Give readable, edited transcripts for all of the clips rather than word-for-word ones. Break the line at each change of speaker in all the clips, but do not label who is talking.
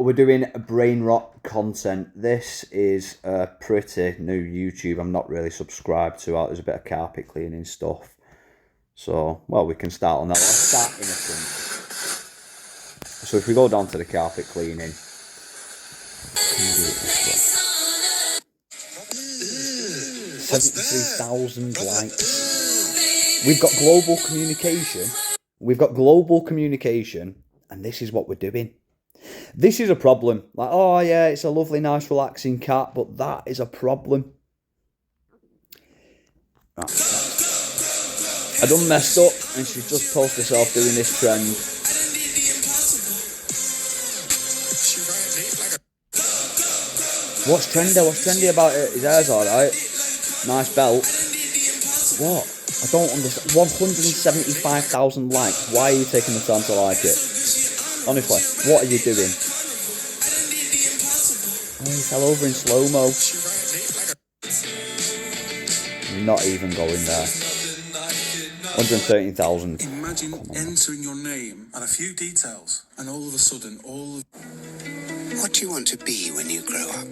We're doing Brainrot content. This is a pretty new YouTube. I'm not really subscribed to. There's a bit of carpet cleaning stuff. So, well, we can start on that. Let's start innocent. So if we go down to the carpet cleaning, 73,000 likes. We've got global communication. And this is what we're doing. This is a problem. Like, oh yeah, it's a lovely, nice, relaxing cat, but that is a problem. I done messed up, and she's just posted herself doing this trend. What's trendy about it? His hair's alright. Nice belt. What? I don't understand. 175,000 likes. Why are you taking the time to like it? Honestly, what are you doing? Oh, he fell over in slow-mo. Not even going there. 113,000.
Imagine entering your name and a few details, and all of a sudden,
What do you want to be when you grow up?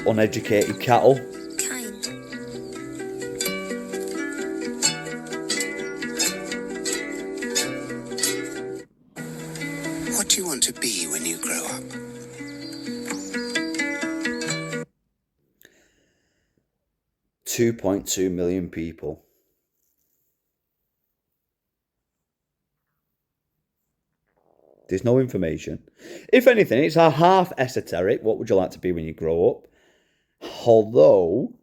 Uneducated cattle.
Kind. What do you want to be when you grow up?
2.2 million people. There's no information. If anything, it's a half esoteric. What would you like to be when you grow up? Although,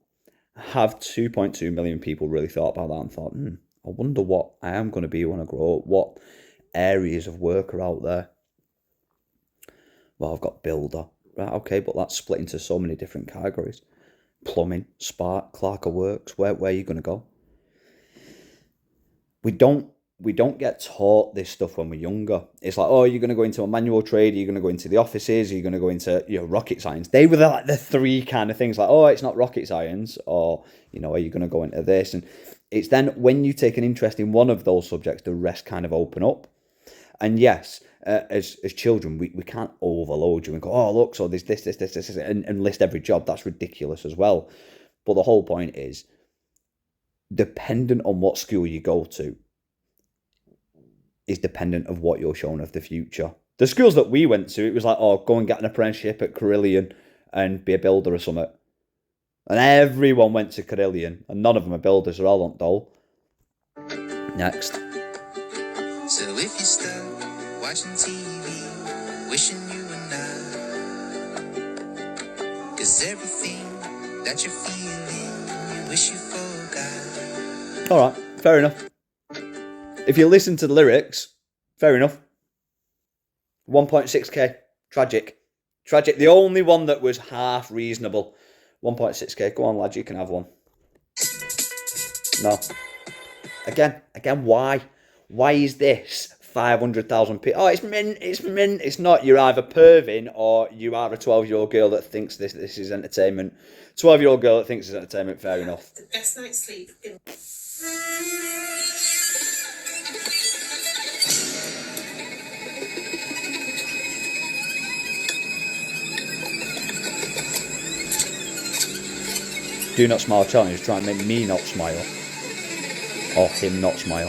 have 2.2 million people really thought about that and thought, I wonder what I am going to be when I grow up. What areas of work are out there? Well, I've got builder. Right, okay, but that's split into so many different categories. Plumbing, spark, clerk of works. Where are you going to go? We don't get taught this stuff when we're younger. It's like, oh, you're going to go into a manual trade, you're going to go into the offices, you're going to go into, rocket science. They were the three kind of things, like, oh, it's not rocket science, or, are you going to go into this? And it's then when you take an interest in one of those subjects, the rest kind of open up. And yes, as children, we can't overload you and go, oh, look, so there's this, and list every job. That's ridiculous as well. But the whole point is, dependent on what school you go to, is dependent of what you're shown of the future. The schools that we went to, it was like, oh, go and get an apprenticeship at Carillion and be a builder or something. And everyone went to Carillion, and none of them are builders, they're all on dole. Next.
So if you're stuck watching TV, wishing you were not, 'cause everything that you're feeling, you wish you forgot.
Alright, fair enough. If you listen to the lyrics, fair enough. 1.6k. Tragic. The only one that was half reasonable. 1.6k. Go on, lad, you can have one. No. Again, why? Why is this 500,000 people? Oh, it's mint. It's not. You're either perving or you are a 12-year-old girl that thinks this is entertainment. 12-year-old girl that thinks it's entertainment, fair enough.
The best night's sleep.
Do not smile challenge, trying to make me not smile. Or him not smile.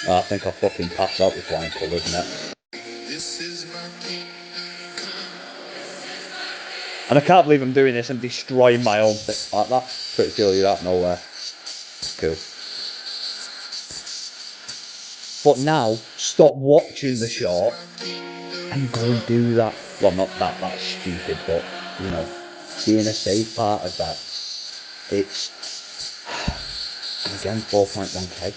Oh, I think I fucking passed out with flying colours, innit? And I can't believe I'm doing this and destroying my own thing like that. Pretty sure you're out nowhere. Good. But now, stop watching the short and go and do that. Well, not that, that's stupid, but, being a safe part of that. It's, again, 4.1k.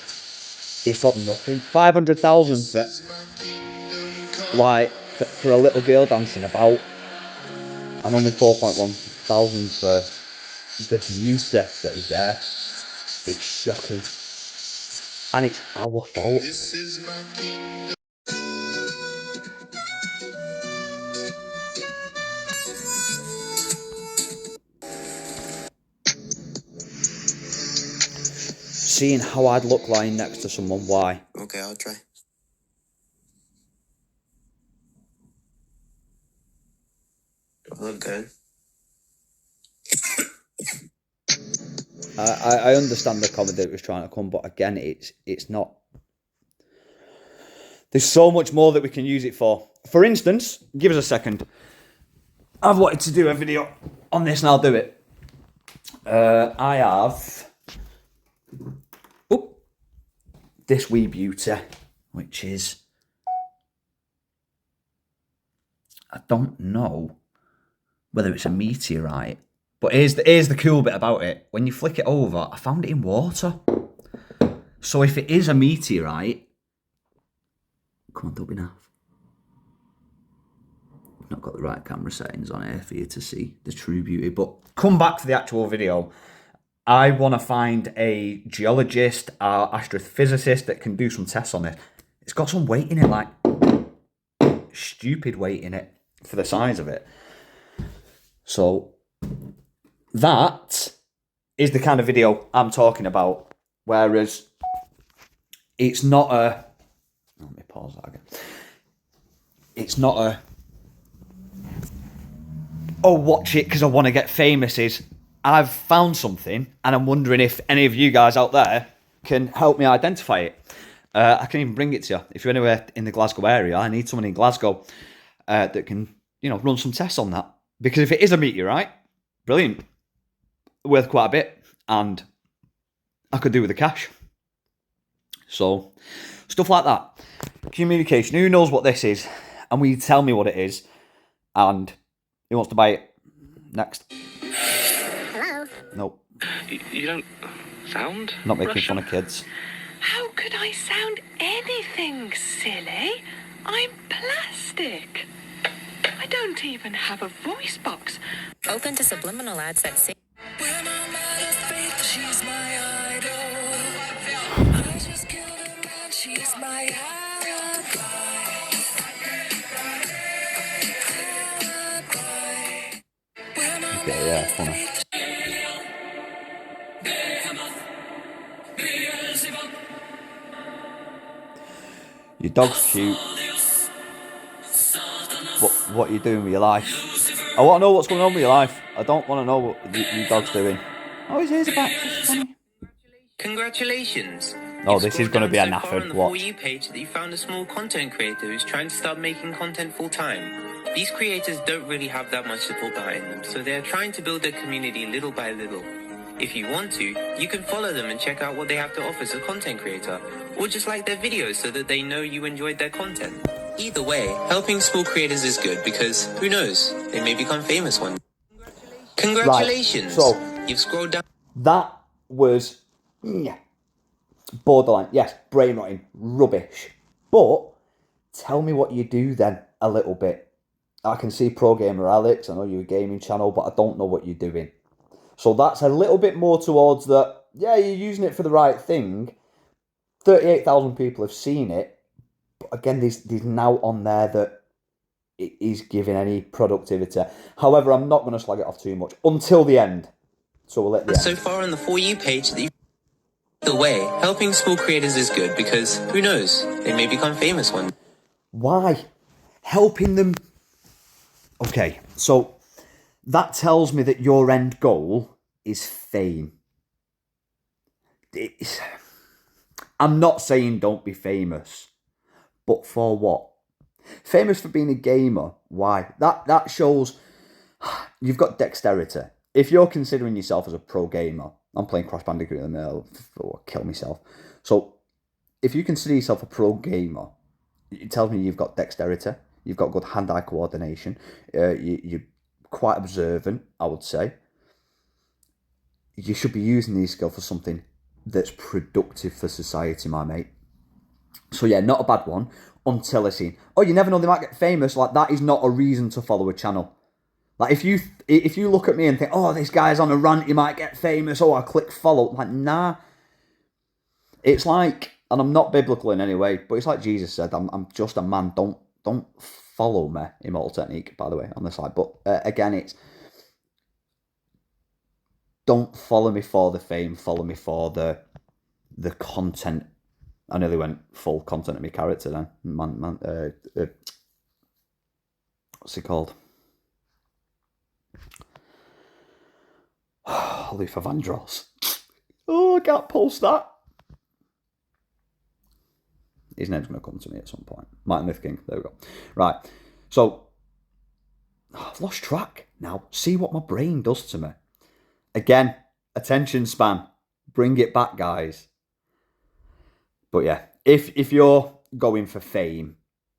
It's for nothing. 500,000 for a little girl dancing about. And only 4.1 thousand for the beauty that is there. It's shocking. And it's our fault. seeing how I'd look lying next to someone. Why?
Okay, I'll try. Do I look good?
I understand the comment that it was trying to come, but again, it's not. There's so much more that we can use it for. For instance, give us a second. I've wanted to do a video on this and I'll do it. I have this wee beauty, which is, I don't know whether it's a meteorite, but here's the cool bit about it. When you flick it over, I found it in water. So if it is a meteorite, come on, don't be naff. I've not got the right camera settings on here for you to see the true beauty, but come back to the actual video. I want to find a geologist or astrophysicist that can do some tests on it. It's got some weight in it, like stupid weight in it for the size of it. So that is the kind of video I'm talking about. Whereas it's not a... Let me pause that again. It's not a... Oh, watch it because I want to get famous. Is I've found something and I'm wondering if any of you guys out there can help me identify it. I can even bring it to you. If you're anywhere in the Glasgow area, I need someone in Glasgow that can, run some tests on that. Because if it is a meteorite, brilliant. Worth quite a bit. And I could do with the cash. So, stuff like that. Communication. Who knows what this is? And will you tell me what it is? And who wants to buy it? Next.
Hello?
Nope.
You don't sound
Not making
Russian.
fun of kids.
How could I sound anything silly? I'm plastic. I don't even have a voice box.
Open to subliminal ads that say.
When I'm out of faith, she's my idol. I just killed a man, she's my
Okay, yeah, funny. Your dog's cute. What are you doing with your life? I want to know what's going on with your life. I don't want to know what your dog's doing. Oh, his ears are back. That's funny.
Congratulations!
Oh,
You've
this is
scrolled
going to
down
be a
so far on
nafford
the
watch.
For You page that you found a small content creator who's trying to start making content full time. These creators don't really have that much support behind them, so they're trying to build their community little by little. If you want to, you can follow them and check out what they have to offer as a content creator, or just like their videos so that they know you enjoyed their content. Either way, helping small creators is good because, who knows, they may become famous one day. Congratulations!
Right, so
you've scrolled down.
that was borderline. Yes, brainrotting, rubbish. But tell me what you do then a little bit. I can see Pro Gamer Alex. I know you're a gaming channel, but I don't know what you're doing. So that's a little bit more towards that. Yeah, you're using it for the right thing. 38,000 people have seen it. But again, there's now on there that it is giving any productivity. However, I'm not going to slag it off too much until the end. So we'll let the
So
end.
far on the For You page that you... Either way, helping small creators is good because, who knows, they may become famous one day.
Why? Helping them. Okay, so that tells me that your end goal is fame. I'm not saying don't be famous, but for what? Famous for being a gamer. Why? That shows you've got dexterity. If you're considering yourself as a pro gamer, I'm playing Crash Bandicoot in the middle, I'll kill myself. So if you consider yourself a pro gamer, it tells me you've got dexterity, you've got good hand-eye coordination, you're quite observant, I would say. You should be using these skills for something that's productive for society, my mate. So yeah, not a bad one, until I see, oh, you never know, they might get famous. Like, that is not a reason to follow a channel. Like, if you look at me and think, oh, this guy's on a rant, he might get famous, oh, I click follow. Like, nah. It's like, and I'm not biblical in any way, but it's like Jesus said, I'm just a man, don't follow me. Immortal Technique, by the way, on the side. But again, it's, don't follow me for the fame, follow me for the the content. I nearly went full content of my character then. What's it called? Luther Vandross. Oh, I can't post that. His name's going to come to me at some point. Martin Luther King. There we go. Right. So, I've lost track now. See what my brain does to me. Again, attention span. Bring it back, guys. But yeah, if you're going for fame,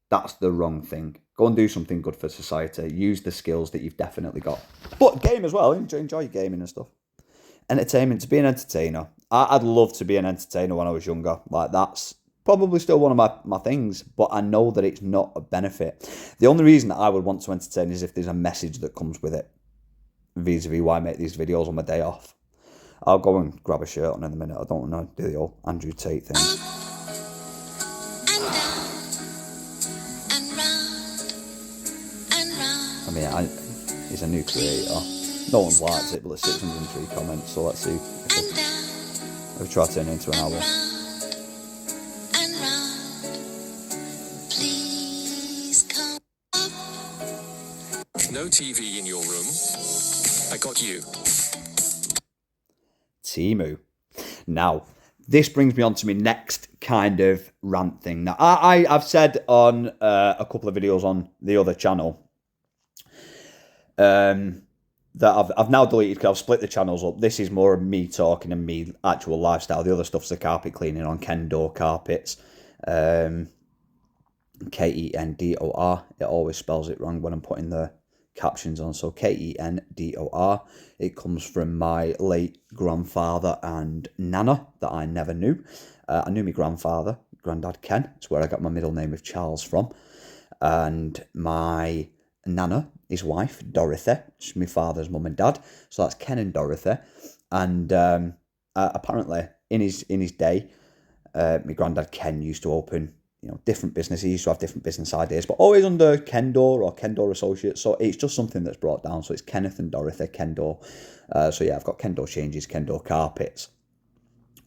that's the wrong thing. Go and do something good for society. Use the skills that you've definitely got. But game as well. Enjoy gaming and stuff. Entertainment. To be an entertainer. I'd love to be an entertainer when I was younger. Like, that's probably still one of my things, but I know that it's not a benefit. The only reason that I would want to entertain is if there's a message that comes with it, vis-a-vis why I make these videos on my day off. I'll go and grab a shirt on in a minute. I don't want to do the old Andrew Tate thing. I mean, he's a new creator. No one's liked it, but there's 603 comments, so let's see if we try to turn it into an hour.
No TV in your room. I got you.
Temu. Now, this brings me on to my next kind of rant thing. Now, I've said on a couple of videos on the other channel that I've now deleted because I've split the channels up. This is more of me talking and me actual lifestyle. The other stuff's the carpet cleaning on Kendor carpets. Kendor. It always spells it wrong when I'm putting the captions on. So Kendor. It comes from my late grandfather and nana that I never knew. I knew my grandfather, Grandad Ken. It's where I got my middle name of Charles from. And my nana, his wife, Dorothy. It's my father's mum and dad. So that's Ken and Dorothy. And apparently, in his day, my granddad Ken used to open, different businesses. He used to have different business ideas, but always under Kendor or Kendor Associates. So it's just something that's brought down. So it's Kenneth and Dorothy Kendor. So yeah, I've got Kendor changes, Kendor carpets.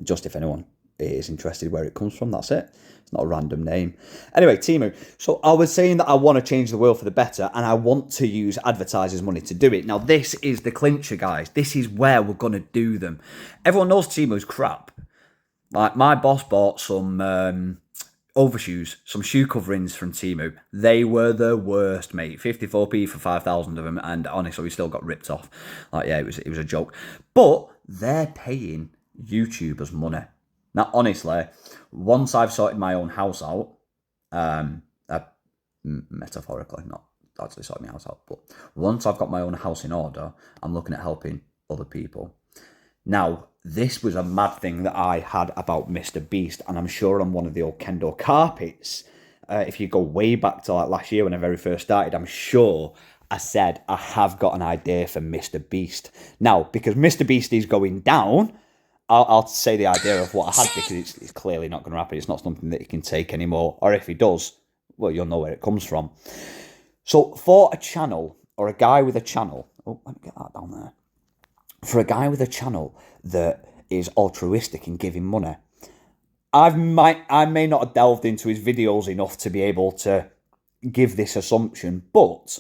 Just if anyone is interested where it comes from, that's it. It's not a random name. Anyway, Temu. So I was saying that I want to change the world for the better, and I want to use advertisers' money to do it. Now, this is the clincher, guys. This is where we're going to do them. Everyone knows Temu's crap. Like, my boss bought some overshoes, some shoe coverings from Temu. They were the worst, mate. 54p for 5,000 of them, and honestly, we still got ripped off. Like, yeah, it was a joke. But they're paying YouTubers money. Now, honestly, once I've sorted my own house out, metaphorically, not actually sorting my house out, but once I've got my own house in order, I'm looking at helping other people. Now, this was a mad thing that I had about Mr. Beast, and I'm sure on one of the old Kendor carpets, if you go way back to like last year when I very first started, I'm sure I said I have got an idea for Mr. Beast. Now, because Mr. Beast is going down, I'll say the idea of what I had, because it's clearly not going to happen. It's not something that he can take anymore. Or if he does, well, you'll know where it comes from. So for a channel, or a guy with a channel, oh, let me get that down there. For a guy with a channel that is altruistic and giving money, I may not have delved into his videos enough to be able to give this assumption, but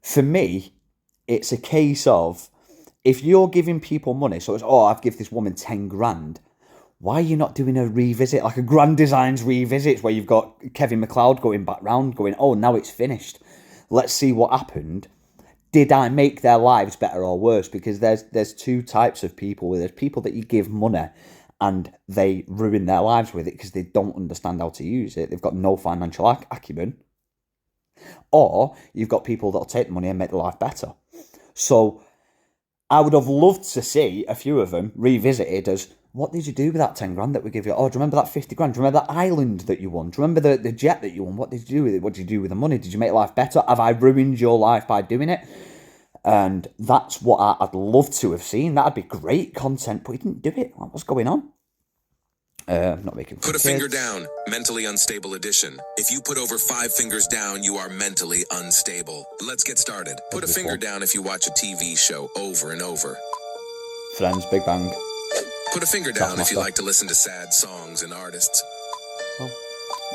for me, it's a case of, if you're giving people money, so it's, I've given this woman 10 grand, why are you not doing a revisit, like a Grand Designs revisit, where you've got Kevin McLeod going back round, going, now it's finished. Let's see what happened. Did I make their lives better or worse? Because there's two types of people. There's people that you give money and they ruin their lives with it because they don't understand how to use it. They've got no financial acumen. Or you've got people that'll take the money and make their life better. So I would have loved to see a few of them revisited as, what did you do with that 10 grand that we give you? Do you remember that 50 grand? Do you remember that island that you won? Do you remember the jet that you won? What did you do with it? What did you do with the money? Did you make life better? Have I ruined your life by doing it? And that's what I'd love to have seen. That'd be great content, but he didn't do it. What's going on? I'm not making
Put a finger down, mentally unstable edition. If you put over 5 fingers down, you are mentally unstable. Let's get started. Put a finger down if you watch a TV show over and over.
Friends, Big Bang.
Put a finger
That's
down if you
master.
like to listen to sad songs and artists.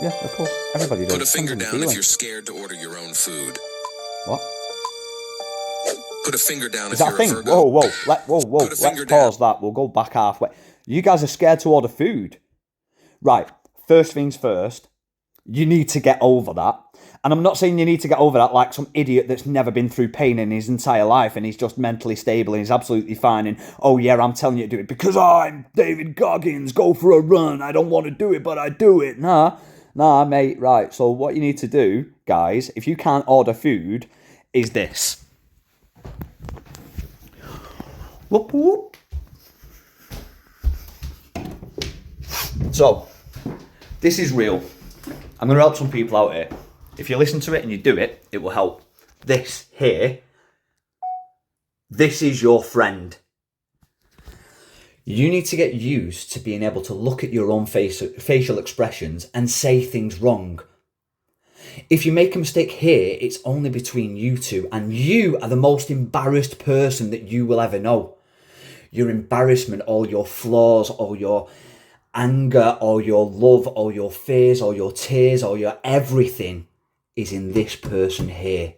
Yeah, of course. Everybody does.
Put a finger
Depends on
down
the
if
feeling.
you're scared to order your own food.
What?
Put a finger down
Is
if
that a
you're a
thing?
Virgo.
Whoa.
Put a
Let's
finger
pause
down.
that. We'll go back halfway. You guys are scared to order food. Right. First things first. You need to get over that. And I'm not saying you need to get over that like some idiot that's never been through pain in his entire life and he's just mentally stable and he's absolutely fine and, oh yeah, I'm telling you to do it because I'm David Goggins, go for a run, I don't want to do it, but I do it. Nah, mate, right. So what you need to do, guys, if you can't order food, is this. Whoop, whoop. So, this is real. I'm going to help some people out here. If you listen to it and you do it, it will help. This here, this is your friend. You need to get used to being able to look at your own facial expressions and say things wrong. If you make a mistake here, it's only between you two, and you are the most embarrassed person that you will ever know. Your embarrassment, all your flaws, all your anger, or your love, or your fears, or your tears, or your everything is in this person here.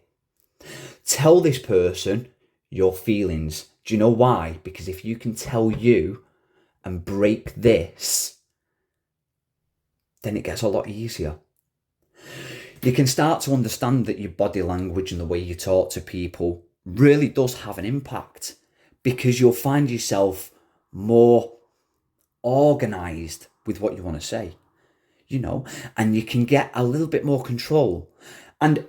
Tell this person your feelings. Do you know why? Because if you can tell you and break this, then it gets a lot easier. You can start to understand that your body language and the way you talk to people really does have an impact, because you'll find yourself more organised with what you want to say, you know, and you can get a little bit more control. And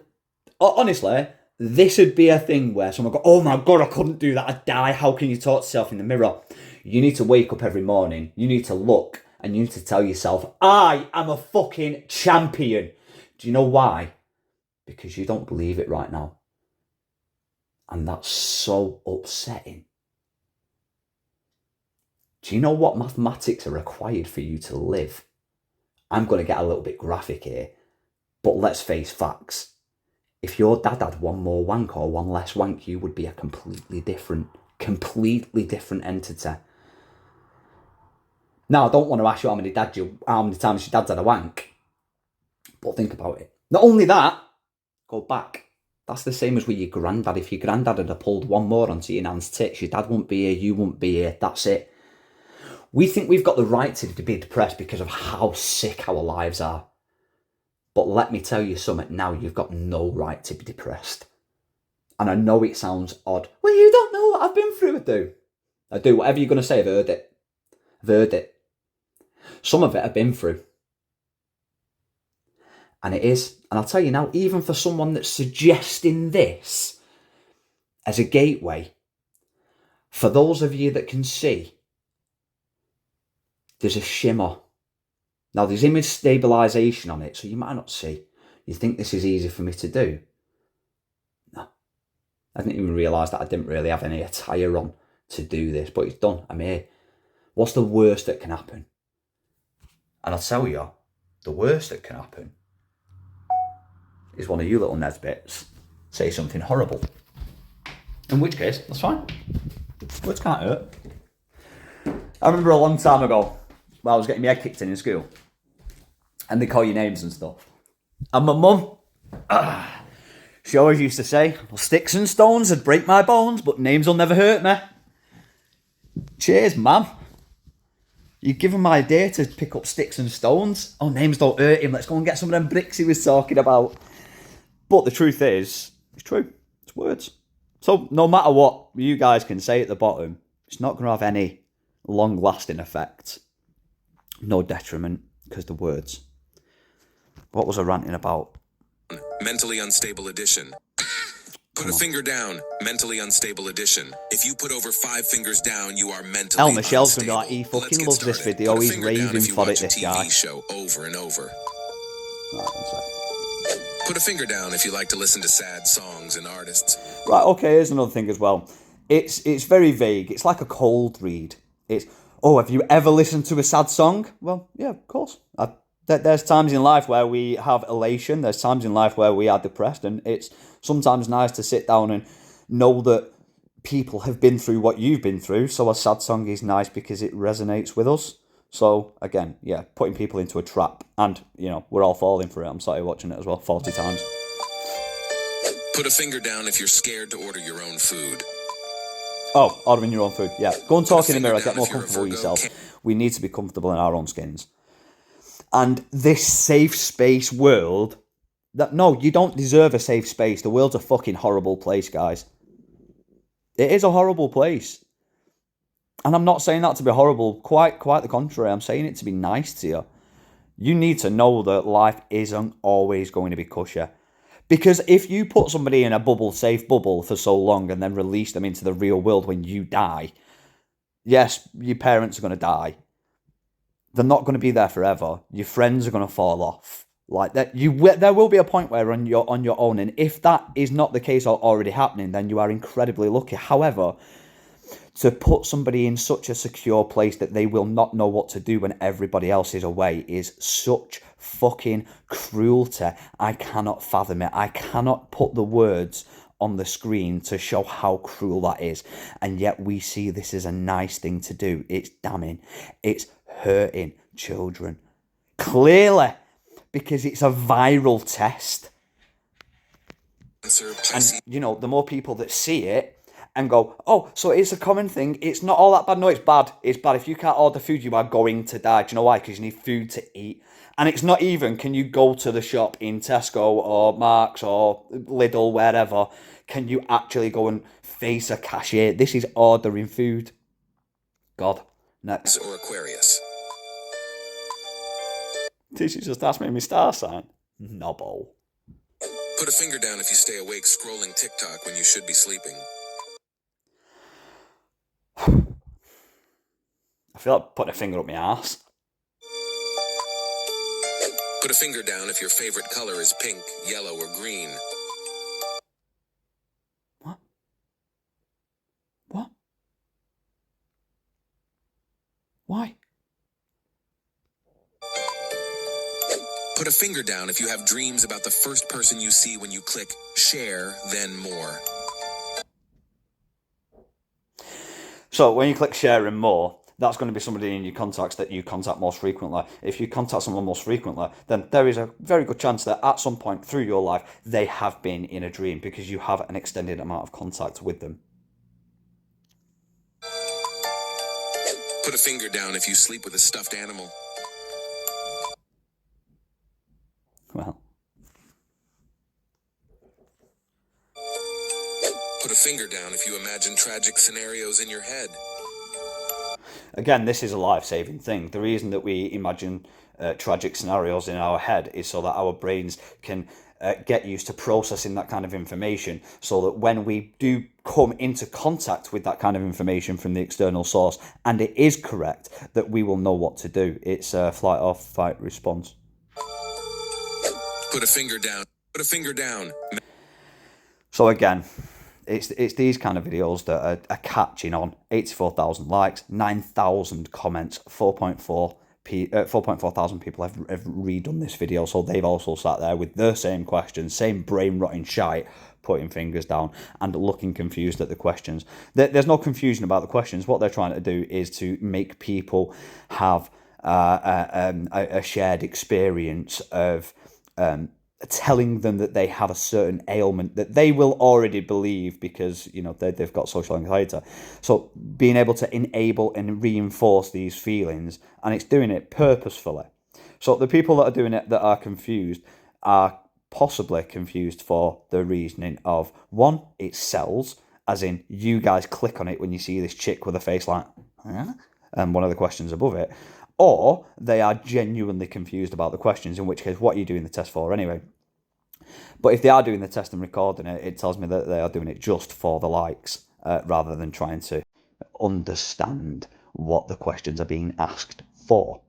honestly, this would be a thing where someone go, oh my God, I couldn't do that, I'd die. How can you talk to yourself in the mirror? You need to wake up every morning, you need to look, and you need to tell yourself, I am a fucking champion. Do you know why? Because you don't believe it right now. And that's so upsetting. Do you know what mathematics are required for you to live? I'm going to get a little bit graphic here, but let's face facts. If your dad had one more wank or one less wank, you would be a completely different entity. Now, I don't want to ask you how many times your dad's had a wank, but think about it. Not only that, go back. That's the same as with your granddad. If your granddad had pulled one more onto your nan's tits, your dad wouldn't be here, you wouldn't be here, that's it. We think we've got the right to be depressed because of how sick our lives are. But let me tell you something now, you've got no right to be depressed. And I know it sounds odd. Well, you don't know what I've been through. I do. Whatever you're going to say, I've heard it. Some of it I've been through. And it is. And I'll tell you now, even for someone that's suggesting this as a gateway, for those of you that can see, there's a shimmer. Now, there's image stabilisation on it, so you might not see. You think this is easy for me to do? No. I didn't even realise that I didn't really have any attire on to do this, but it's done. I'm here. What's the worst that can happen? And I'll tell you, the worst that can happen is one of you little Nesbits say something horrible. In which case, that's fine. Words can't hurt. I remember a long time ago, I was getting my head kicked in school, and they call you names and stuff. And my mum, she always used to say, well, sticks and stones would break my bones, but names will never hurt me. Cheers, ma'am. You're giving my idea to pick up sticks and stones. Oh, names don't hurt him. Let's go and get some of them bricks he was talking about. But the truth is, it's true. It's words. So no matter what you guys can say at the bottom, it's not going to have any long-lasting effect. No detriment, because the words. What was I ranting about?
Mentally unstable addition. Put a finger down. Mentally unstable addition. If you put over 5 fingers down, you are mentally
El Michelle's
unstable.
gonna be like, he
Let's
fucking
get
loves this
started.
video.
Put a
He's
finger down
raving
if you
for it,
watch a
this
TV
guy.
show over and over.
Right, one sec.
Put a finger down if you like to listen to sad songs and artists.
Right, okay, here's another thing as well. It's very vague. It's like a cold read. It's, oh, have you ever listened to a sad song? Well, yeah, of course. There's times in life where we have elation. There's times in life where we are depressed. And it's sometimes nice to sit down and know that people have been through what you've been through, so a sad song is nice because it resonates with us. So, again, yeah, putting people into a trap. And, you know, we're all falling for it. I'm sorry watching it as well, 40 times.
Put a finger down if you're scared to order your own food.
Oh, ordering your own food. Yeah, go and talk in the mirror. Get more
if you're a
comfortable with
Virgo.
yourself. We need to be comfortable in our own skins. And this safe space world... No, you don't deserve a safe space. The world's a fucking horrible place, guys. It is a horrible place. And I'm not saying that to be horrible. Quite the contrary. I'm saying it to be nice to you. You need to know that life isn't always going to be cushy. Because if you put somebody in a bubble, safe bubble for so long and then release them into the real world when you die, yes, your parents are going to die. They're not going to be there forever. Your friends are going to fall off. Like that, there will be a point where you're on your own, and if that is not the case or already happening, then you are incredibly lucky. However, to put somebody in such a secure place that they will not know what to do when everybody else is away is such fucking cruelty. I cannot fathom it. I cannot put the words on the screen to show how cruel that is. And yet we see this as a nice thing to do. It's damning. It's hurting children. Clearly, because it's a viral test. And, you know, the more people that see it and go, oh, so it's a common thing. It's not all that bad. No, it's bad. It's bad. If you can't order food, you are going to die. Do you know why? Because you need food to eat. And it's not even, can you go to the shop in Tesco or Marks or Lidl, wherever, can you actually go and face a cashier? This is ordering food. God. Next.
Or Aquarius.
Did you just ask me my star sign? Nobble.
Put a finger down if you stay awake scrolling TikTok when you should be sleeping.
I feel like putting a finger up my ass.
Put a finger down if your favorite color is pink, yellow, or green.
What? What? Why?
Put a finger down if you have dreams about the first person you see when you click share, then more.
So when you click share and more, that's going to be somebody in your contacts that you contact most frequently. If you contact someone most frequently, then there is a very good chance that at some point through your life, they have been in a dream because you have an extended amount of contact with them.
Put a finger down if you sleep with a stuffed animal.
Well,
put a finger down if you imagine tragic scenarios in your head.
Again, this is a life-saving thing. The reason that we imagine tragic scenarios in our head is so that our brains can get used to processing that kind of information, so that when we do come into contact with that kind of information from the external source, and it is correct, that we will know what to do. It's a flight or fight response.
Put a finger down. Put a finger down.
So again, it's these kind of videos that are catching on. 84,000 likes, 9,000 comments, 4.4 thousand people have redone this video. So they've also sat there with the same questions, same brain rotting shite, putting fingers down and looking confused at the questions. There's no confusion about the questions. What they're trying to do is to make people have a shared experience of telling them that they have a certain ailment that they will already believe because, you know, they've got social anxiety. So being able to enable and reinforce these feelings, and it's doing it purposefully. So the people that are doing it that are confused are possibly confused for the reasoning of, one, it sells, as in you guys click on it when you see this chick with a face like, huh? And one of the questions above it, or they are genuinely confused about the questions, in which case, what are you doing the test for anyway? But if they are doing the test and recording it, it tells me that they are doing it just for the likes, rather than trying to understand what the questions are being asked for.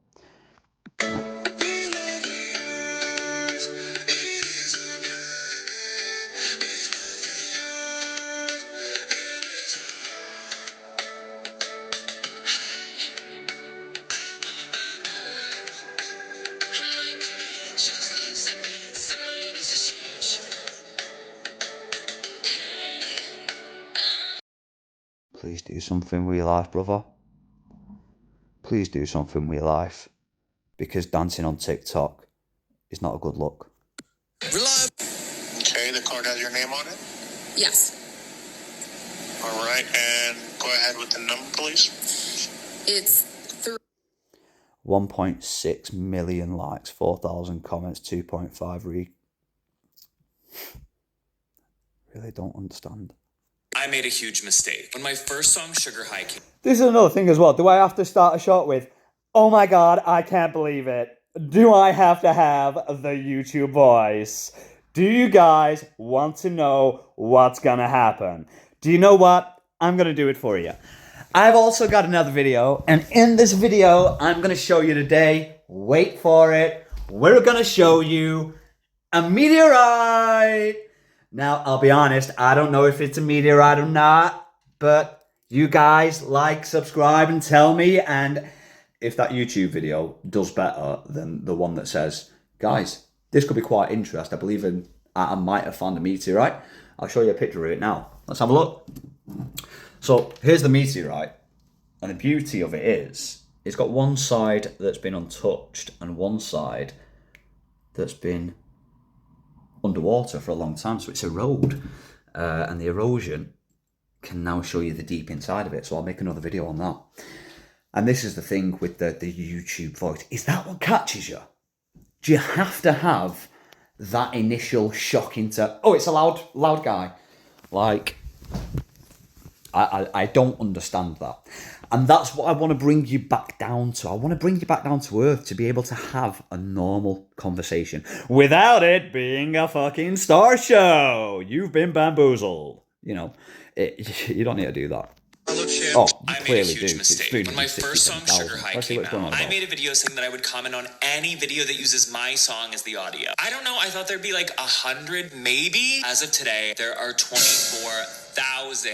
Please do something with your life, brother. Please do something with your life. Because dancing on TikTok is not a good look.
Reliable. Okay, the card has your name on it?
Yes.
All right, and go ahead with the number, please.
It's
1.6 million likes, 4,000 comments, 2.5 Really don't understand.
I made a huge mistake. When my first song, Sugar High, came...
This is another thing as well. Do I have to start a shot with, oh my god, I can't believe it. Do I have to have the YouTube voice? Do you guys want to know what's gonna happen? Do you know what? I'm gonna do it for you. I've also got another video, and in this video, I'm gonna show you today, wait for it, we're gonna show you a meteorite. Now, I'll be honest, I don't know if it's a meteorite or not, but you guys like, subscribe, and tell me, and if that YouTube video does better than the one that says, guys, this could be quite interesting. I believe I might have found a meteorite. I'll show you a picture of it now. Let's have a look. So here's the meteorite. And the beauty of it is, it's got one side that's been untouched and one side that's been underwater for a long time. So it's eroded. And the erosion can now show you the deep inside of it. So I'll make another video on that. And this is the thing with the YouTube voice. Is that what catches you? Do you have to have that initial shock into, oh, it's a loud guy? Like, I don't understand that. And that's what I want to bring you back down to. I want to bring you back down to earth to be able to have a normal conversation without it being a fucking star show. You've been bamboozled. You know, you don't need to do that. Oh,
I made a huge mistake. When my first song, Sugar High, came out, I made a video saying that I would comment on any video that uses my song as the audio. I don't know, I thought there'd be like 100, maybe. As of today, there are 24,000